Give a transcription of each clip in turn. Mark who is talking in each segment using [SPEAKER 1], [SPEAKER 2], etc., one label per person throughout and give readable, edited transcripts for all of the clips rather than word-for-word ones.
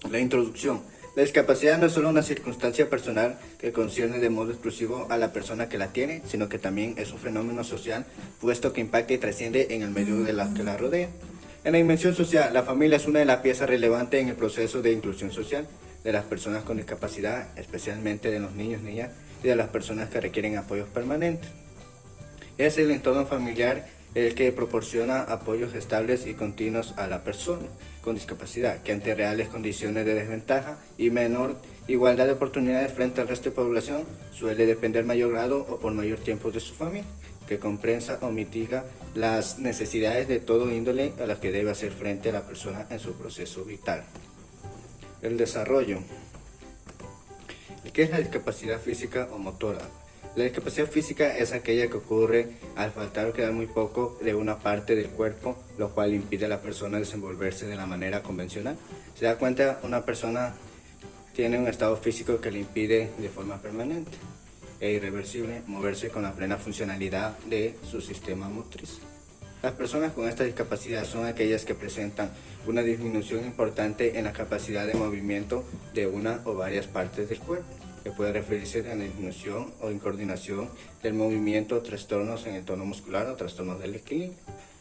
[SPEAKER 1] La introducción. La discapacidad no es solo una circunstancia personal que concierne de modo exclusivo a la persona que la tiene, sino que también es un fenómeno social, puesto que impacta y trasciende en el medio de la que la rodea. En la dimensión social, la familia es una de las piezas relevantes en el proceso de inclusión social de las personas con discapacidad, especialmente de los niños, niñas y de las personas que requieren apoyos permanentes. Es el entorno familiar el que proporciona apoyos estables y continuos a la persona con discapacidad, que ante reales condiciones de desventaja y menor igualdad de oportunidades frente al resto de población, suele depender mayor grado o por mayor tiempo de su familia, que comprensa o mitiga las necesidades de todo índole a las que debe hacer frente a la persona en su proceso vital. El desarrollo. ¿Qué es la discapacidad física o motora? La discapacidad física es aquella que ocurre al faltar o quedar muy poco de una parte del cuerpo, lo cual impide a la persona desenvolverse de la manera convencional. Se da cuenta, una persona tiene un estado físico que le impide de forma permanente e irreversible moverse con la plena funcionalidad de su sistema motriz. Las personas con esta discapacidad son aquellas que presentan una disminución importante en la capacidad de movimiento de una o varias partes del cuerpo, que puede referirse a la disminución o incoordinación del movimiento, trastornos en el tono muscular o trastornos del equilibrio.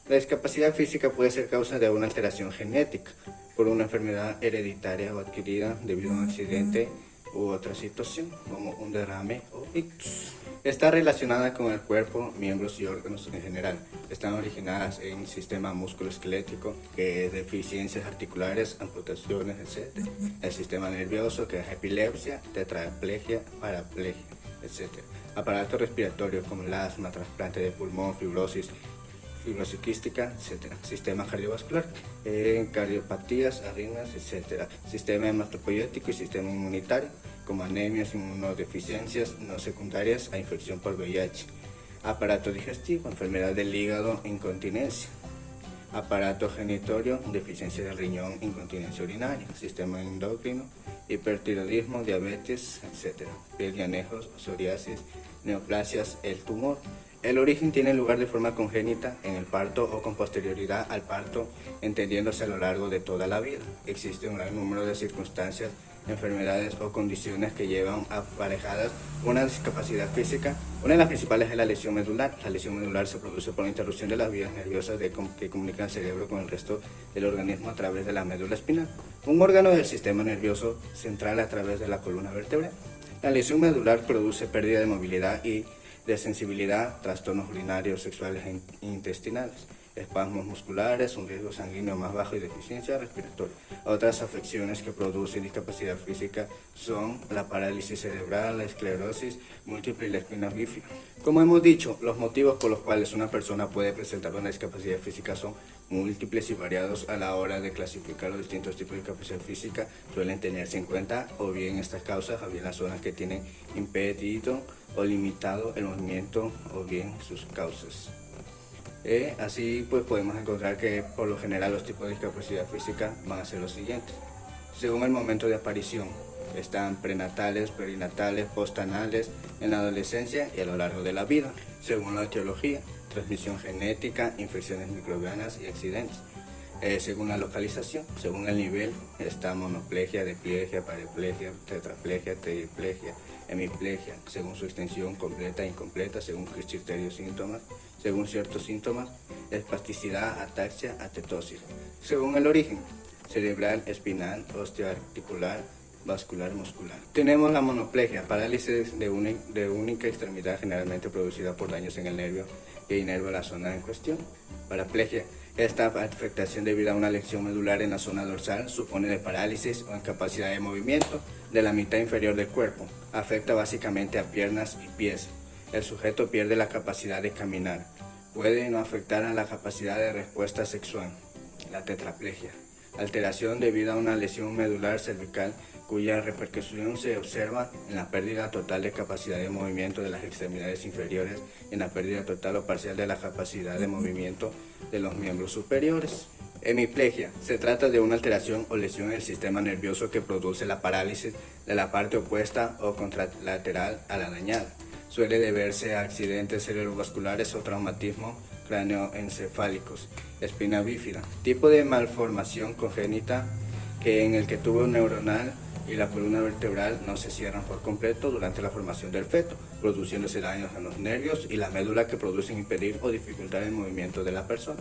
[SPEAKER 1] La discapacidad física puede ser causa de una alteración genética, por una enfermedad hereditaria o adquirida debido a un accidente u otra situación, como un derrame o ictus. Está relacionada con el cuerpo, miembros y órganos en general. Están originadas en el sistema musculoesquelético, que es deficiencias articulares, amputaciones, etc. El sistema nervioso, que es epilepsia, tetraplegia, paraplegia, etc. Aparato respiratorio, como el asma, trasplante de pulmón, fibrosis quística, etc. Sistema cardiovascular, cardiopatías, arritmias, etc. Sistema hematopoyético y sistema inmunitario, como anemias, inmunodeficiencias no secundarias a infección por VIH. Aparato digestivo, enfermedad del hígado, incontinencia. Aparato genitorio, deficiencia del riñón, incontinencia urinaria. Sistema endocrino, hipertiroidismo, diabetes, etc. Piel y anejos, psoriasis, neoplasias, el tumor. El origen tiene lugar de forma congénita en el parto o con posterioridad al parto, entendiéndose a lo largo de toda la vida. Existe un gran número de circunstancias, enfermedades o condiciones que llevan aparejadas una discapacidad física. Una de las principales es la lesión medular. La lesión medular se produce por la interrupción de las vías nerviosas que comunican el cerebro con el resto del organismo a través de la médula espinal, un órgano del sistema nervioso central a través de la columna vertebral. La lesión medular produce pérdida de movilidad y de sensibilidad, trastornos urinarios, sexuales e intestinales, espasmos musculares, un riesgo sanguíneo más bajo y deficiencia respiratoria. Otras afecciones que producen discapacidad física son la parálisis cerebral, la esclerosis múltiple y la espina bífida. Como hemos dicho, los motivos por los cuales una persona puede presentar una discapacidad física son múltiples y variados. A la hora de clasificar los distintos tipos de discapacidad física suelen tenerse en cuenta o bien estas causas o bien las zonas que tienen impedido o limitado el movimiento o bien sus causas. Así pues podemos encontrar que por lo general los tipos de discapacidad física van a ser los siguientes. Según el momento de aparición, están prenatales, perinatales, postanales, en la adolescencia y a lo largo de la vida. Según la etiología, transmisión genética, infecciones microbianas y accidentes. Según la localización, según el nivel, está monoplegia, diplegia, paraplegia, tetraplegia, triplegia, hemiplegia, según su extensión completa e incompleta, según criterios síntomas, según ciertos síntomas, espasticidad, ataxia, atetosis. Según el origen, cerebral, espinal, osteoarticular, vascular, muscular. Tenemos la monoplegia, parálisis de única extremidad, generalmente producida por daños en el nervio que inerva la zona en cuestión. Paraplegia. Esta afectación debido a una lesión medular en la zona dorsal supone de parálisis o incapacidad de movimiento de la mitad inferior del cuerpo. Afecta básicamente a piernas y pies. El sujeto pierde la capacidad de caminar. Puede no afectar a la capacidad de respuesta sexual. La tetraplegia. Alteración debido a una lesión medular cervical cuya repercusión se observa en la pérdida total de capacidad de movimiento de las extremidades inferiores y en la pérdida total o parcial de la capacidad de movimiento de los miembros superiores. Hemiplegia. Se trata de una alteración o lesión en el sistema nervioso que produce la parálisis de la parte opuesta o contralateral a la dañada. Suele deberse a accidentes cerebrovasculares o traumatismo cráneoencefálicos. Espina bífida. Tipo de malformación congénita en el que el tubo neuronal y la columna vertebral no se cierran por completo durante la formación del feto, produciéndose daños a los nervios y la médula que producen impedir o dificultar el movimiento de la persona.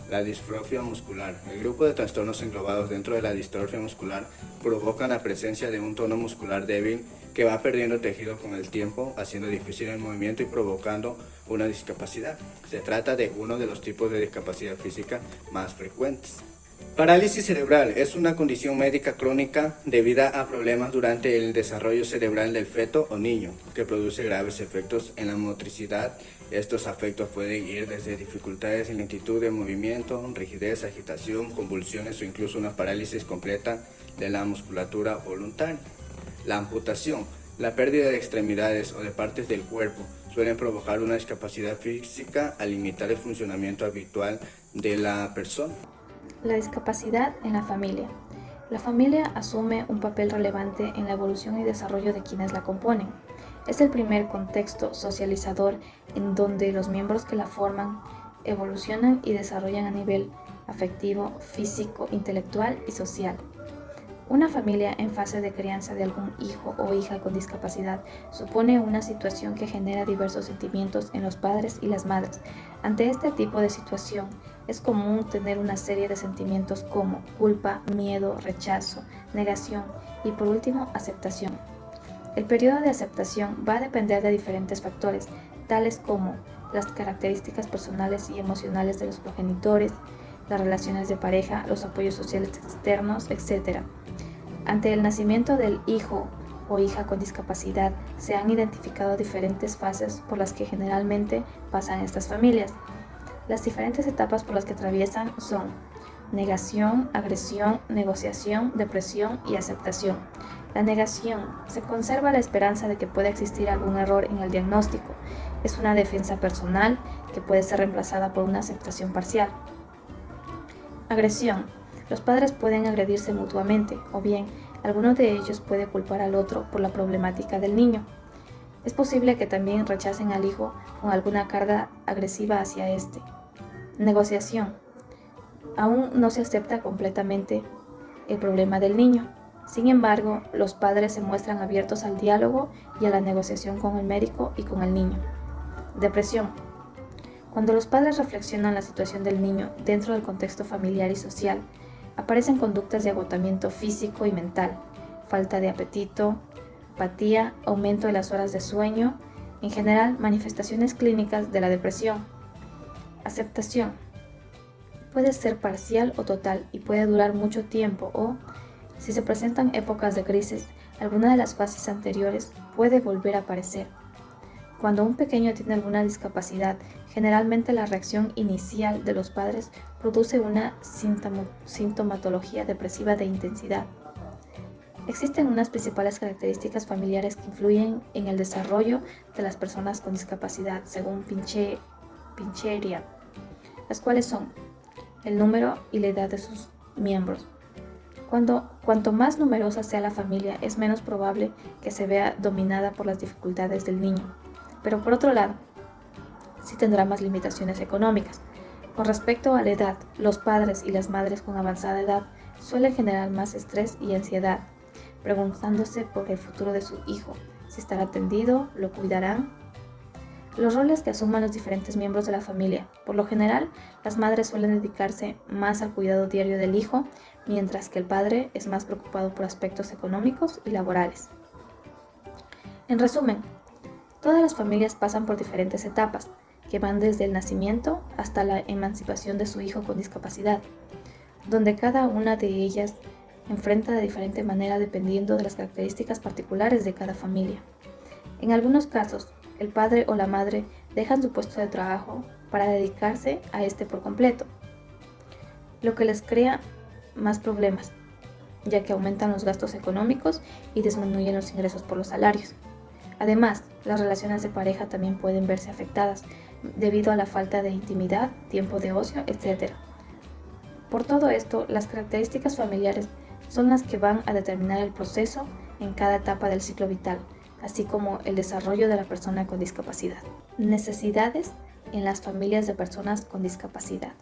[SPEAKER 1] La distrofia muscular. El grupo de trastornos englobados dentro de la distrofia muscular provocan la presencia de un tono muscular débil que va perdiendo tejido con el tiempo, haciendo difícil el movimiento y provocando una discapacidad. Se trata de uno de los tipos de discapacidad física más frecuentes. Parálisis cerebral es una condición médica crónica debida a problemas durante el desarrollo cerebral del feto o niño, que produce graves efectos en la motricidad. Estos afectos pueden ir desde dificultades en lentitud de movimiento, rigidez, agitación, convulsiones o incluso una parálisis completa de la musculatura voluntaria. La amputación, la pérdida de extremidades o de partes del cuerpo suelen provocar una discapacidad física al limitar el funcionamiento habitual de la persona.
[SPEAKER 2] La discapacidad en la familia. La familia asume un papel relevante en la evolución y desarrollo de quienes la componen. Es el primer contexto socializador en donde los miembros que la forman evolucionan y desarrollan a nivel afectivo, físico, intelectual y social. Una familia en fase de crianza de algún hijo o hija con discapacidad supone una situación que genera diversos sentimientos en los padres y las madres. Ante este tipo de situación, es común tener una serie de sentimientos como culpa, miedo, rechazo, negación y por último, aceptación. El periodo de aceptación va a depender de diferentes factores, tales como las características personales y emocionales de los progenitores, las relaciones de pareja, los apoyos sociales externos, etc. Ante el nacimiento del hijo o hija con discapacidad, se han identificado diferentes fases por las que generalmente pasan estas familias. Las diferentes etapas por las que atraviesan son negación, agresión, negociación, depresión y aceptación. La negación. Se conserva la esperanza de que pueda existir algún error en el diagnóstico. Es una defensa personal que puede ser reemplazada por una aceptación parcial. Agresión. Los padres pueden agredirse mutuamente, o bien, alguno de ellos puede culpar al otro por la problemática del niño. Es posible que también rechacen al hijo con alguna carga agresiva hacia este. Negociación. Aún no se acepta completamente el problema del niño. Sin embargo, los padres se muestran abiertos al diálogo y a la negociación con el médico y con el niño. Depresión. Cuando los padres reflexionan la situación del niño dentro del contexto familiar y social, aparecen conductas de agotamiento físico y mental, falta de apetito, apatía, aumento de las horas de sueño, en general manifestaciones clínicas de la depresión. Aceptación. Puede ser parcial o total y puede durar mucho tiempo o, si se presentan épocas de crisis, alguna de las fases anteriores puede volver a aparecer. Cuando un pequeño tiene alguna discapacidad, generalmente la reacción inicial de los padres produce una sintomatología depresiva de intensidad. Existen unas principales características familiares que influyen en el desarrollo de las personas con discapacidad, según Pincherian, las cuales son el número y la edad de sus miembros. Cuanto más numerosa sea la familia, es menos probable que se vea dominada por las dificultades del niño. Pero por otro lado, sí tendrá más limitaciones económicas. Con respecto a la edad, los padres y las madres con avanzada edad suelen generar más estrés y ansiedad, preguntándose por el futuro de su hijo, si estará atendido, lo cuidarán. Los roles que asuman los diferentes miembros de la familia. Por lo general, las madres suelen dedicarse más al cuidado diario del hijo, mientras que el padre es más preocupado por aspectos económicos y laborales. En resumen, todas las familias pasan por diferentes etapas, que van desde el nacimiento hasta la emancipación de su hijo con discapacidad, donde cada una de ellas enfrenta de diferente manera dependiendo de las características particulares de cada familia. En algunos casos, el padre o la madre dejan su puesto de trabajo para dedicarse a este por completo, lo que les crea más problemas, ya que aumentan los gastos económicos y disminuyen los ingresos por los salarios. Además, las relaciones de pareja también pueden verse afectadas debido a la falta de intimidad, tiempo de ocio, etc. Por todo esto, las características familiares son las que van a determinar el proceso en cada etapa del ciclo vital, así como el desarrollo de la persona con discapacidad. Necesidades en las familias de personas con discapacidad.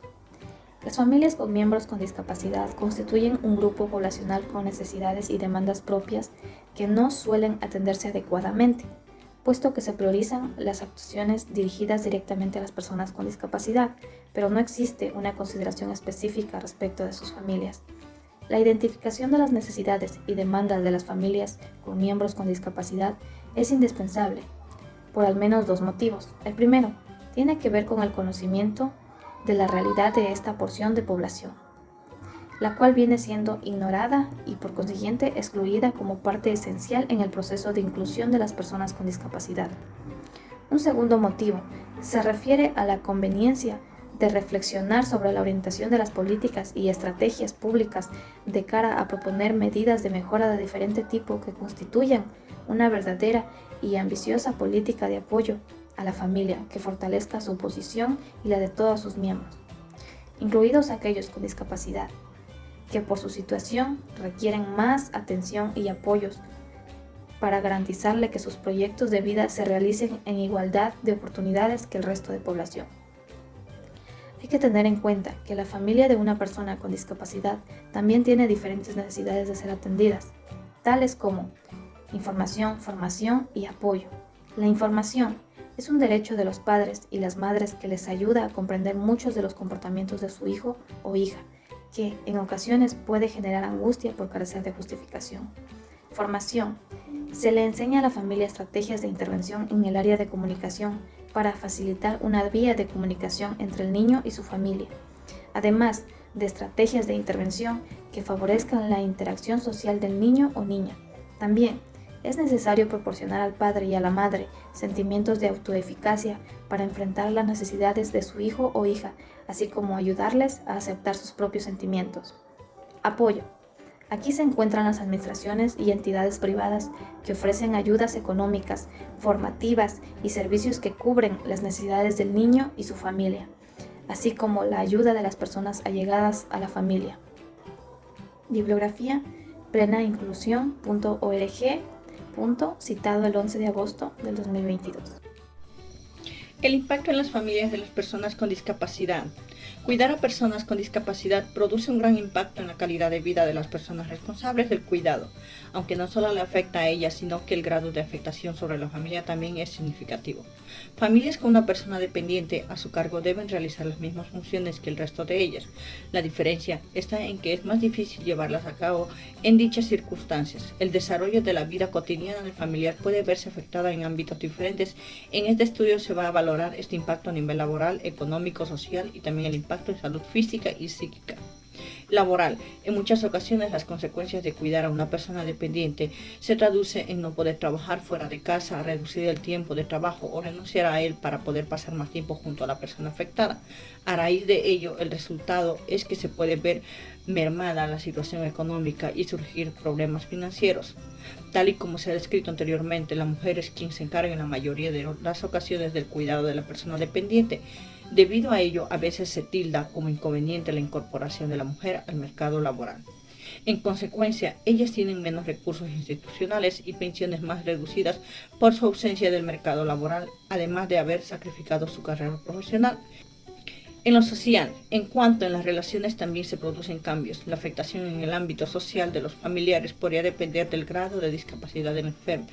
[SPEAKER 2] Las familias con miembros con discapacidad constituyen un grupo poblacional con necesidades y demandas propias que no suelen atenderse adecuadamente, puesto que se priorizan las actuaciones dirigidas directamente a las personas con discapacidad, pero no existe una consideración específica respecto de sus familias. La identificación de las necesidades y demandas de las familias con miembros con discapacidad es indispensable, por al menos dos motivos. El primero tiene que ver con el conocimiento de la realidad de esta porción de población, la cual viene siendo ignorada y por consiguiente excluida como parte esencial en el proceso de inclusión de las personas con discapacidad. Un segundo motivo se refiere a la conveniencia de reflexionar sobre la orientación de las políticas y estrategias públicas de cara a proponer medidas de mejora de diferente tipo que constituyan una verdadera y ambiciosa política de apoyo a la familia que fortalezca su posición y la de todos sus miembros, incluidos aquellos con discapacidad, que por su situación requieren más atención y apoyos para garantizarle que sus proyectos de vida se realicen en igualdad de oportunidades que el resto de población. Hay que tener en cuenta que la familia de una persona con discapacidad también tiene diferentes necesidades de ser atendidas, tales como información, formación y apoyo. La información es un derecho de los padres y las madres que les ayuda a comprender muchos de los comportamientos de su hijo o hija, que en ocasiones puede generar angustia por carecer de justificación. Formación. Se le enseña a la familia estrategias de intervención en el área de comunicación para facilitar una vía de comunicación entre el niño y su familia, además de estrategias de intervención que favorezcan la interacción social del niño o niña. También es necesario proporcionar al padre y a la madre sentimientos de autoeficacia para enfrentar las necesidades de su hijo o hija, así como ayudarles a aceptar sus propios sentimientos. Apoyo. Aquí se encuentran las administraciones y entidades privadas que ofrecen ayudas económicas, formativas y servicios que cubren las necesidades del niño y su familia, así como la ayuda de las personas allegadas a la familia. Bibliografía plenainclusión.org. Citado el 11 de agosto del 2022.
[SPEAKER 3] El impacto en las familias de las personas con discapacidad. Cuidar a personas con discapacidad produce un gran impacto en la calidad de vida de las personas responsables del cuidado, aunque no solo le afecta a ellas, sino que el grado de afectación sobre la familia también es significativo. Familias con una persona dependiente a su cargo deben realizar las mismas funciones que el resto de ellas. La diferencia está en que es más difícil llevarlas a cabo en dichas circunstancias. El desarrollo de la vida cotidiana del familiar puede verse afectada en ámbitos diferentes. En este estudio se va a valorar este impacto a nivel laboral, económico, social y también el impacto en salud física y psíquica. Laboral. En muchas ocasiones las consecuencias de cuidar a una persona dependiente se traduce en no poder trabajar fuera de casa, reducir el tiempo de trabajo o renunciar a él para poder pasar más tiempo junto a la persona afectada. A raíz de ello, el resultado es que se puede ver mermada la situación económica y surgir problemas financieros. Tal y como se ha descrito anteriormente, la mujer es quien se encarga en la mayoría de las ocasiones del cuidado de la persona dependiente. Debido a ello, a veces se tilda como inconveniente la incorporación de la mujer al mercado laboral. En consecuencia, ellas tienen menos recursos institucionales y pensiones más reducidas por su ausencia del mercado laboral, además de haber sacrificado su carrera profesional. En lo social, en cuanto en las relaciones también se producen cambios. La afectación en el ámbito social de los familiares podría depender del grado de discapacidad del enfermo,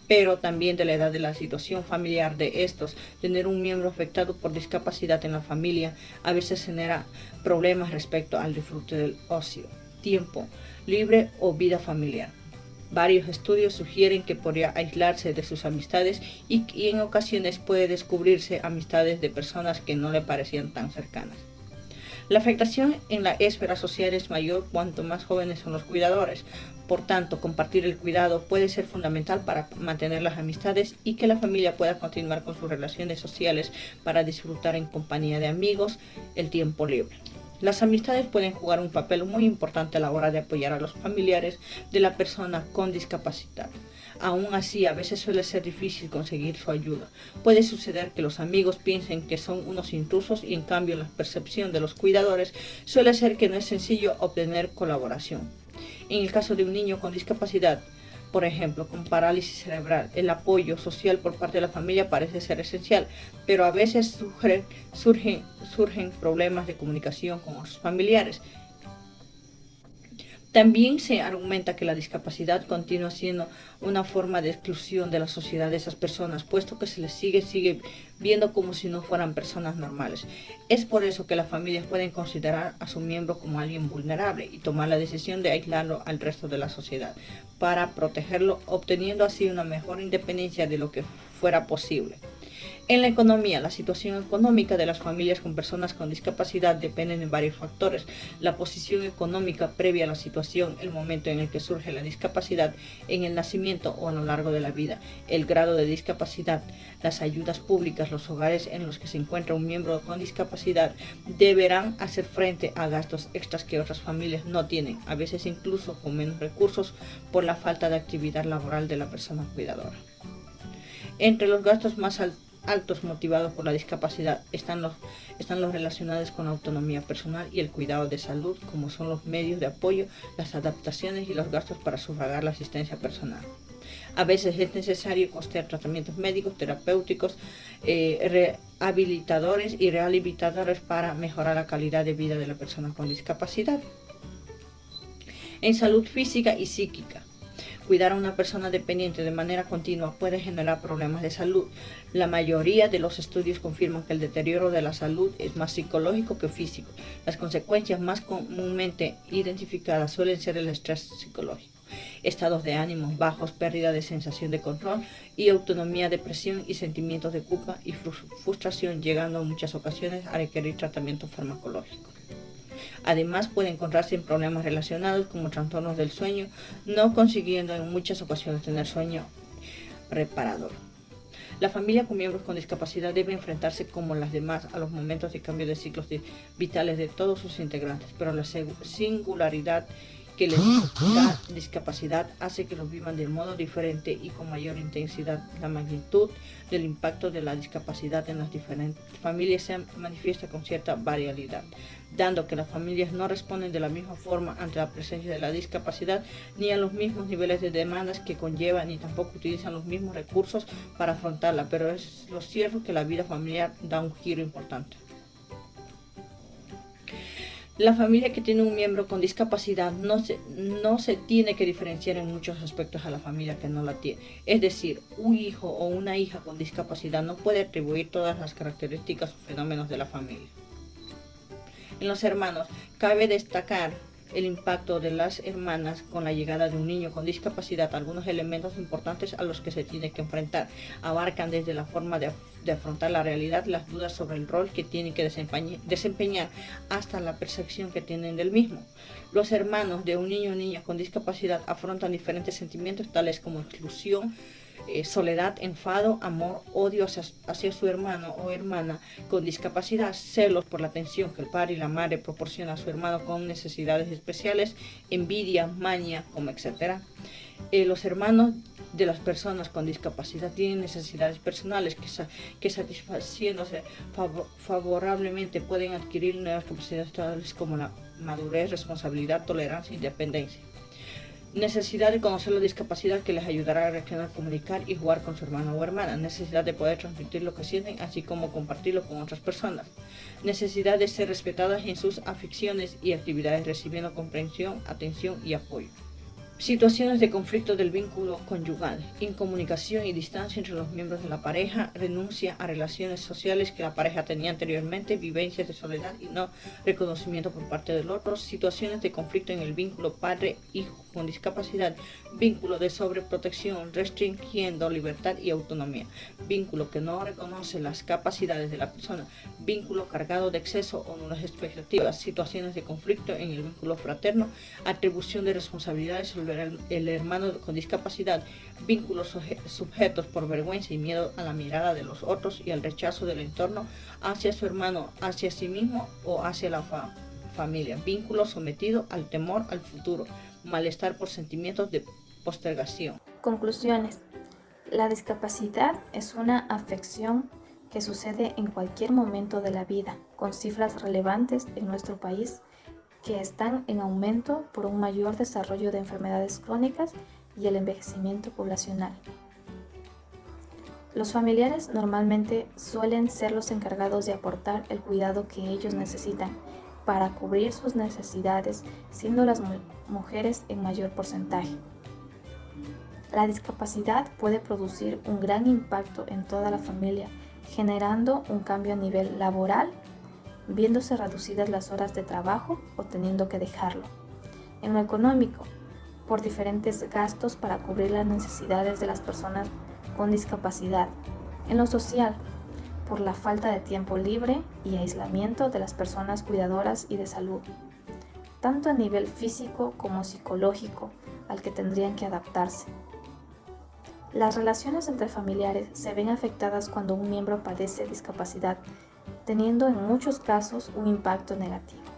[SPEAKER 3] pero también de la edad de la situación familiar de estos. Tener un miembro afectado por discapacidad en la familia a veces genera problemas respecto al disfrute del ocio, tiempo libre o vida familiar. Varios estudios sugieren que podría aislarse de sus amistades y en ocasiones puede descubrirse amistades de personas que no le parecían tan cercanas. La afectación en la esfera social es mayor cuanto más jóvenes son los cuidadores. Por tanto, compartir el cuidado puede ser fundamental para mantener las amistades y que la familia pueda continuar con sus relaciones sociales para disfrutar en compañía de amigos el tiempo libre. Las amistades pueden jugar un papel muy importante a la hora de apoyar a los familiares de la persona con discapacidad. Aún así, a veces suele ser difícil conseguir su ayuda. Puede suceder que los amigos piensen que son unos intrusos y en cambio la percepción de los cuidadores suele ser que no es sencillo obtener colaboración. En el caso de un niño con discapacidad, Por ejemplo, con parálisis cerebral, el apoyo social por parte de la familia parece ser esencial, pero a veces surgen problemas de comunicación con otros familiares. También se argumenta que la discapacidad continúa siendo una forma de exclusión de la sociedad de esas personas, puesto que se les sigue viendo como si no fueran personas normales. Es por eso que las familias pueden considerar a su miembro como alguien vulnerable y tomar la decisión de aislarlo al resto de la sociedad para protegerlo, obteniendo así una mejor independencia de lo que fuera posible. En la economía, la situación económica de las familias con personas con discapacidad depende de varios factores. La posición económica previa a la situación, el momento en el que surge la discapacidad, en el nacimiento o a lo largo de la vida, el grado de discapacidad, las ayudas públicas, los hogares en los que se encuentra un miembro con discapacidad deberán hacer frente a gastos extras que otras familias no tienen, a veces incluso con menos recursos por la falta de actividad laboral de la persona cuidadora. Entre los gastos más altos motivados por la discapacidad están los relacionados con la autonomía personal y el cuidado de salud, como son los medios de apoyo, las adaptaciones y los gastos para sufragar la asistencia personal. A veces es necesario costear tratamientos médicos, terapéuticos, rehabilitadores y rehabilitadores para mejorar la calidad de vida de la persona con discapacidad. En salud física y psíquica. Cuidar a una persona dependiente de manera continua puede generar problemas de salud. La mayoría de los estudios confirman que el deterioro de la salud es más psicológico que físico. Las consecuencias más comúnmente identificadas suelen ser el estrés psicológico, estados de ánimo bajos, pérdida de sensación de control y autonomía, depresión y sentimientos de culpa y frustración, llegando en muchas ocasiones a requerir tratamiento farmacológico. Además, puede encontrarse en problemas relacionados como trastornos del sueño, no consiguiendo en muchas ocasiones tener sueño reparador. La familia con miembros con discapacidad debe enfrentarse como las demás a los momentos de cambio de ciclos vitales de todos sus integrantes, pero la singularidad que les da discapacidad hace que los vivan de modo diferente y con mayor intensidad. La magnitud del impacto de la discapacidad en las diferentes familias se manifiesta con cierta variabilidad, dando que las familias no responden de la misma forma ante la presencia de la discapacidad, ni a los mismos niveles de demandas que conlleva, ni tampoco utilizan los mismos recursos para afrontarla, pero es lo cierto que la vida familiar da un giro importante. La familia que tiene un miembro con discapacidad no se tiene que diferenciar en muchos aspectos a la familia que no la tiene. Es decir, un hijo o una hija con discapacidad no puede atribuir todas las características o fenómenos de la familia. En los hermanos, cabe destacar el impacto de las hermanas con la llegada de un niño con discapacidad. Algunos elementos importantes a los que se tiene que enfrentar abarcan desde la forma de afrontar la realidad, las dudas sobre el rol que tienen que desempeñar, hasta la percepción que tienen del mismo. Los hermanos de un niño o niña con discapacidad afrontan diferentes sentimientos tales como exclusión, soledad, enfado, amor, odio hacia su hermano o hermana con discapacidad, celos por la atención que el padre y la madre proporcionan a su hermano con necesidades especiales, envidia, maña, como etcétera. Los hermanos de las personas con discapacidad tienen necesidades personales que satisfaciéndose favorablemente pueden adquirir nuevas capacidades tales como la madurez, responsabilidad, tolerancia y dependencia. Necesidad de conocer la discapacidad que les ayudará a reaccionar, comunicar y jugar con su hermano o hermana. Necesidad de poder transmitir lo que sienten, así como compartirlo con otras personas. Necesidad de ser respetadas en sus aficiones y actividades, recibiendo comprensión, atención y apoyo. Situaciones de conflicto del vínculo conyugal, incomunicación y distancia entre los miembros de la pareja, renuncia a relaciones sociales que la pareja tenía anteriormente, vivencias de soledad y no reconocimiento por parte del otro, situaciones de conflicto en el vínculo padre-hijo con discapacidad, vínculo de sobreprotección restringiendo libertad y autonomía, vínculo que no reconoce las capacidades de la persona, vínculo cargado de exceso o nulas expectativas, situaciones de conflicto en el vínculo fraterno, atribución de responsabilidades sobre el hermano con discapacidad, vínculos sujetos por vergüenza y miedo a la mirada de los otros y al rechazo del entorno hacia su hermano, hacia sí mismo o hacia la familia, vínculo sometido al temor al futuro, malestar por sentimientos de postergación.
[SPEAKER 2] Conclusiones. La discapacidad es una afección que sucede en cualquier momento de la vida, con cifras relevantes en nuestro país que están en aumento por un mayor desarrollo de enfermedades crónicas y el envejecimiento poblacional. Los familiares normalmente suelen ser los encargados de aportar el cuidado que ellos necesitan para cubrir sus necesidades, siendo las mujeres en mayor porcentaje. La discapacidad puede producir un gran impacto en toda la familia, generando un cambio a nivel laboral, viéndose reducidas las horas de trabajo o teniendo que dejarlo. En lo económico, por diferentes gastos para cubrir las necesidades de las personas con discapacidad. En lo social, por la falta de tiempo libre y aislamiento de las personas cuidadoras y de salud, tanto a nivel físico como psicológico, al que tendrían que adaptarse. Las relaciones entre familiares se ven afectadas cuando un miembro padece discapacidad, teniendo en muchos casos un impacto negativo.